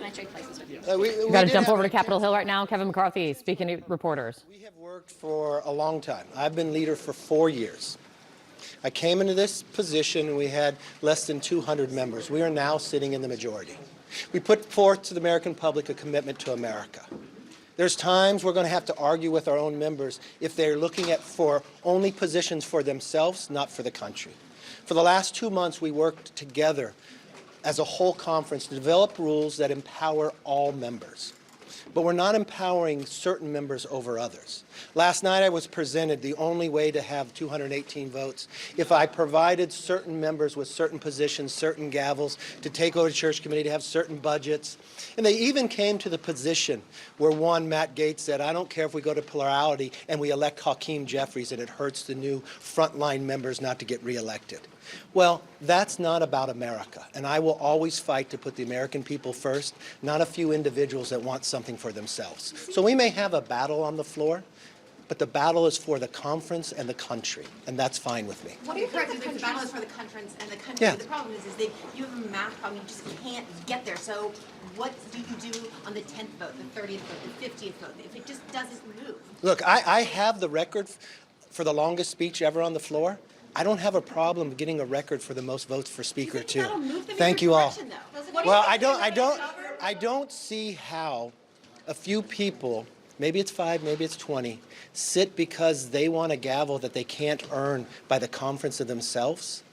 I trade places with you? We've got to jump over to Capitol Hill right now. Kevin McCarthy speaking to reporters. We have worked for a long time. I've been leader for 4 years. I came into this position and we had less than 200 members. We are now sitting in the majority. We put forth to the American public a commitment to America. There's times we're going to have to argue with our own members if they're looking at for only positions for themselves, not for the country. For the last 2 months, we worked together as a whole conference to develop rules that empower all members. But we're not empowering certain members over others. Last night I was presented the only way to have 218 votes if I provided certain members with certain positions, certain gavels, to take over to church committee, to have certain budgets. And they even came to the position where one, Matt Gaetz, said, I don't care if we go to plurality and we elect Hakeem Jeffries and it hurts the new frontline members not to get reelected. Well, that's not about America, and I will always fight to put the American people first, not a few individuals that want something for themselves. So we may have a battle on the floor, but the battle is for the conference and the country, and that's fine with me. What do you think the battle is for the conference and the country? Yeah. The problem is that you have a math problem. You just can't get there. So what do you do on the 10th vote, the 30th vote, the 50th vote, if it just doesn't move? Look, I have the record for the longest speech ever on the floor. I don't have a problem getting a record for the most votes for speaker too. Thank you all. Well, I don't see how a few people, maybe it's 5, maybe it's 20, sit because they want a gavel that they can't earn by the conference of themselves.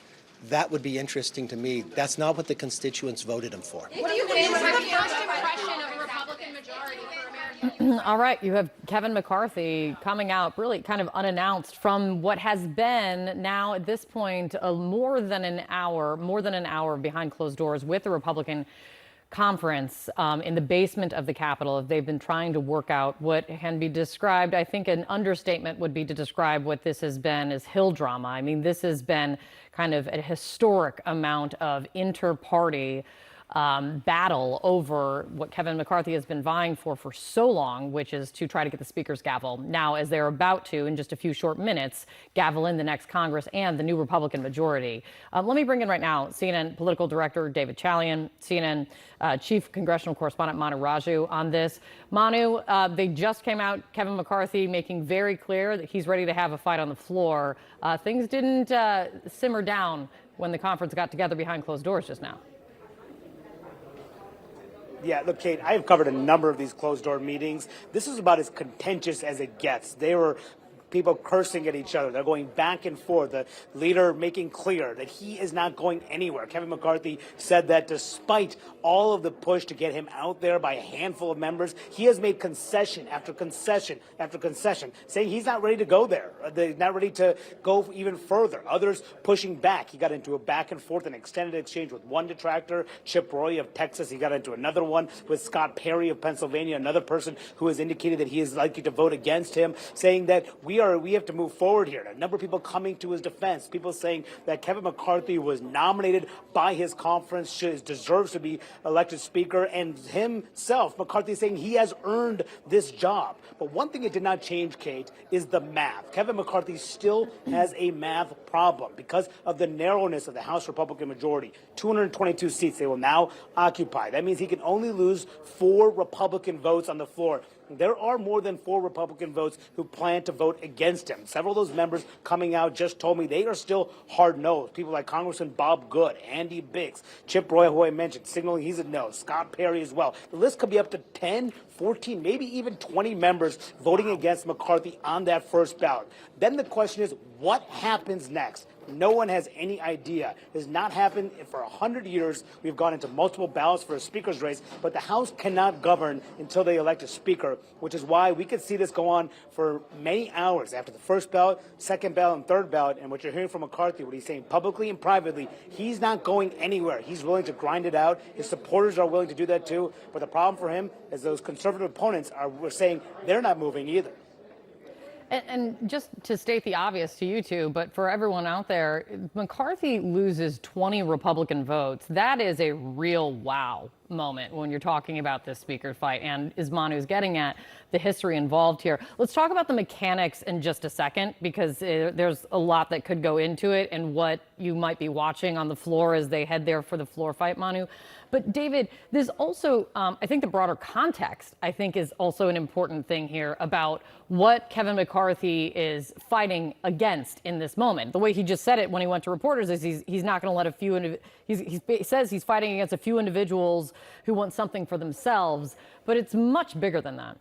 That would be interesting to me. That's not what the constituents voted them for. What do you think is the first impression of a Republican majority for American? All right, you have Kevin McCarthy coming out really kind of unannounced from what has been now at this point more than an hour behind closed doors with the Republican conference in the basement of the Capitol. They've been trying to work out what can be described, I think an understatement would be to describe what this has been as Hill drama. I mean, this has been kind of a historic amount of inter-party battle over what Kevin McCarthy has been vying for so long, which is to try to get the Speaker's gavel. Now, as they're about to, in just a few short minutes, gavel in the next Congress and the new Republican majority. Let me bring in right now CNN political director David Chalian, CNN chief congressional correspondent Manu Raju on this. Manu, they just came out, Kevin McCarthy making very clear that he's ready to have a fight on the floor. Things didn't simmer down when the conference got together behind closed doors just now. Yeah, look, Kate, I have covered a number of these closed-door meetings. This is about as contentious as it gets. They were people cursing at each other. They're going back and forth. The leader making clear that he is not going anywhere. Kevin McCarthy said that despite all of the push to get him out there by a handful of members, he has made concession after concession after concession, saying he's not ready to go there. They're not ready to go even further. Others pushing back. He got into a back and forth, an extended exchange with one detractor, Chip Roy of Texas. He got into another one with Scott Perry of Pennsylvania, another person who has indicated that he is likely to vote against him, saying that we have to move forward here. A number of people coming to his defense, people saying that Kevin McCarthy was nominated by his conference, deserves to be elected speaker, and himself, McCarthy, saying he has earned this job. But one thing it did not change, Kate, is the math. Kevin McCarthy still has a math problem because of the narrowness of the House Republican majority. 222 seats they will now occupy. That means he can only lose 4 Republican votes on the floor. There are more than 4 Republican votes who plan to vote against him. Several of those members coming out just told me they are still hard-nosed. People like Congressman Bob Good, Andy Biggs, Chip Roy, who I mentioned, signaling he's a no, Scott Perry as well. The list could be up to 10, 14, maybe even 20 members voting against McCarthy on that first ballot. Then the question is, what happens next? No one has any idea. It has not happened for 100 years. We've gone into multiple ballots for a speaker's race, but the House cannot govern until they elect a speaker, which is why we could see this go on for many hours after the first ballot, second ballot, and third ballot. And what you're hearing from McCarthy, what he's saying publicly and privately, he's not going anywhere. He's willing to grind it out. His supporters are willing to do that too. But the problem for him is those conservative opponents were saying they're not moving either. And just to state the obvious to you two, but for everyone out there, McCarthy loses 20 Republican votes. That is a real wow moment when you're talking about this speaker fight. And as Manu's getting at, the history involved here. Let's talk about the mechanics in just a second, because there's a lot that could go into it and what you might be watching on the floor as they head there for the floor fight, Manu. But David, there's also, I think the broader context, I think, is also an important thing here about what Kevin McCarthy is fighting against in this moment. The way he just said it when he went to reporters is he's not going to let a few, he says he's fighting against a few individuals who want something for themselves, but it's much bigger than that.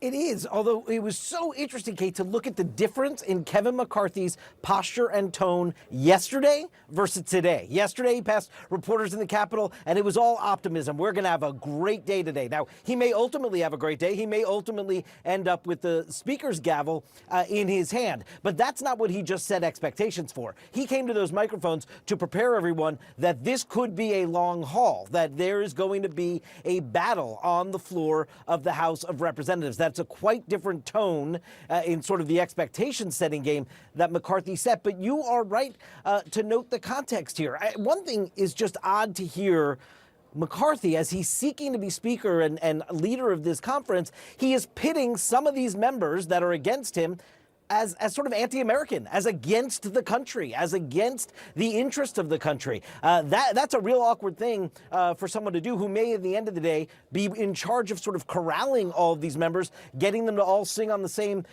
It is, although it was so interesting, Kate, to look at the difference in Kevin McCarthy's posture and tone yesterday versus today. Yesterday, he passed reporters in the Capitol, and it was all optimism. We're going to have a great day today. Now, he may ultimately have a great day. He may ultimately end up with the Speaker's gavel in his hand. But that's not what he just set expectations for. He came to those microphones to prepare everyone that this could be a long haul, that there is going to be a battle on the floor of the House of Representatives. That's a quite different tone in sort of the expectation-setting game that McCarthy set. But you are right to note the context here. One thing is just odd to hear McCarthy, as he's seeking to be Speaker and leader of this conference, he is pitting some of these members that are against him as sort of anti-American, as against the country, as against the interest of the country. That's a real awkward thing for someone to do who may, at the end of the day, be in charge of sort of corralling all of these members, getting them to all sing on the same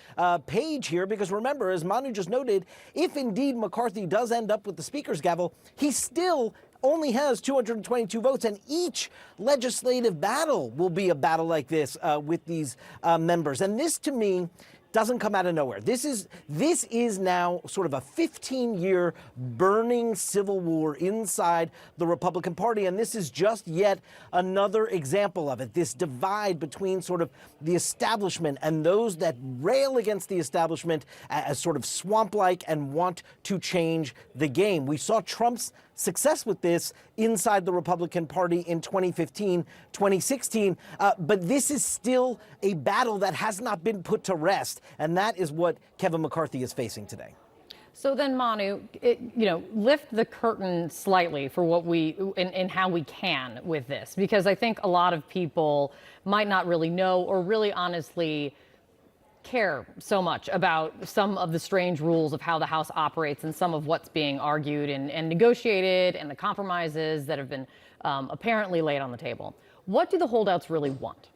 page here. Because remember, as Manu just noted, if indeed McCarthy does end up with the Speaker's gavel, he still only has 222 votes, and each legislative battle will be a battle like this with these members. And this, to me, doesn't come out of nowhere. This is now sort of a 15-year burning civil war inside the Republican Party, and this is just yet another example of it, this divide between sort of the establishment and those that rail against the establishment as sort of swamp-like and want to change the game. We saw Trump's success with this inside the Republican Party in 2015, 2016, but this is still a battle that has not been put to rest, and that is what Kevin McCarthy is facing today. So then, Manu, lift the curtain slightly for what and how we can with this, because I think a lot of people might not really know or really honestly care so much about some of the strange rules of how the House operates and some of what's being argued and negotiated and the compromises that have been apparently laid on the table. What do the holdouts really want?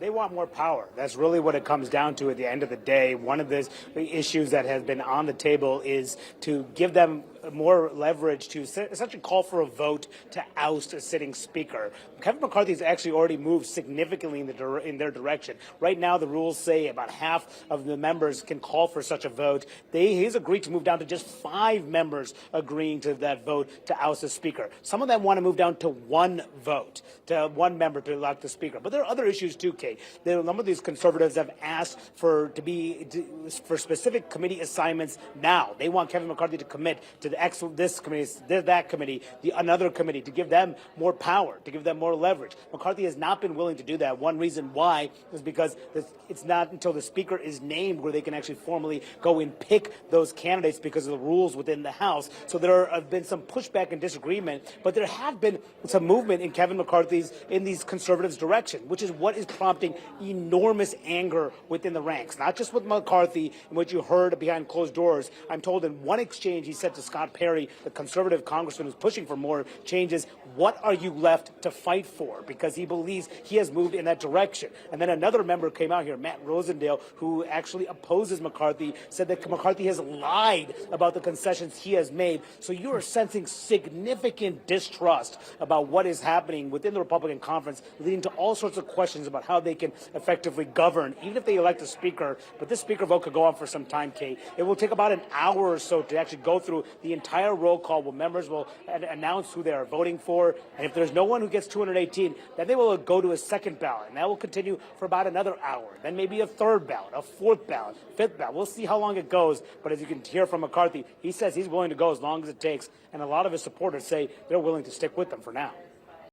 They want more power. That's really what it comes down to at the end of the day. One of the issues that has been on the table is to give them more leverage to essentially call for a vote to oust a sitting speaker. Kevin McCarthy has actually already moved significantly in their direction. Right now, the rules say about half of the members can call for such a vote. He's agreed to move down to just 5 members agreeing to that vote to oust the speaker. Some of them want to move down to 1 vote, to 1 member to elect the speaker. But there are other issues too, Kate. Some of these conservatives have asked for specific committee assignments now. They want Kevin McCarthy to commit to this committee, that committee, another committee, to give them more power, to give them more leverage. McCarthy has not been willing to do that. One reason why is because it's not until the speaker is named where they can actually formally go and pick those candidates because of the rules within the House. So there have been some pushback and disagreement, but there have been some movement in Kevin McCarthy's, in these conservatives' direction, which is what is prompting enormous anger within the ranks, not just with McCarthy and what you heard behind closed doors. I'm told in one exchange he said to Scott Perry, the conservative congressman who's pushing for more changes, what are you left to fight for? Because he believes he has moved in that direction. And then another member came out here, Matt Rosendale, who actually opposes McCarthy, said that McCarthy has lied about the concessions he has made. So you are sensing significant distrust about what is happening within the Republican conference, leading to all sorts of questions about how they can effectively govern, even if they elect a speaker. But this speaker vote could go on for some time, Kate. It will take about an hour or so to actually go through the entire roll call where members will announce who they are voting for. And if there's no one who gets 218, then they will go to a second ballot. And that will continue for about another hour. Then maybe a third ballot, a fourth ballot, fifth ballot. We'll see how long it goes. But as you can hear from McCarthy, he says he's willing to go as long as it takes. And a lot of his supporters say they're willing to stick with them for now.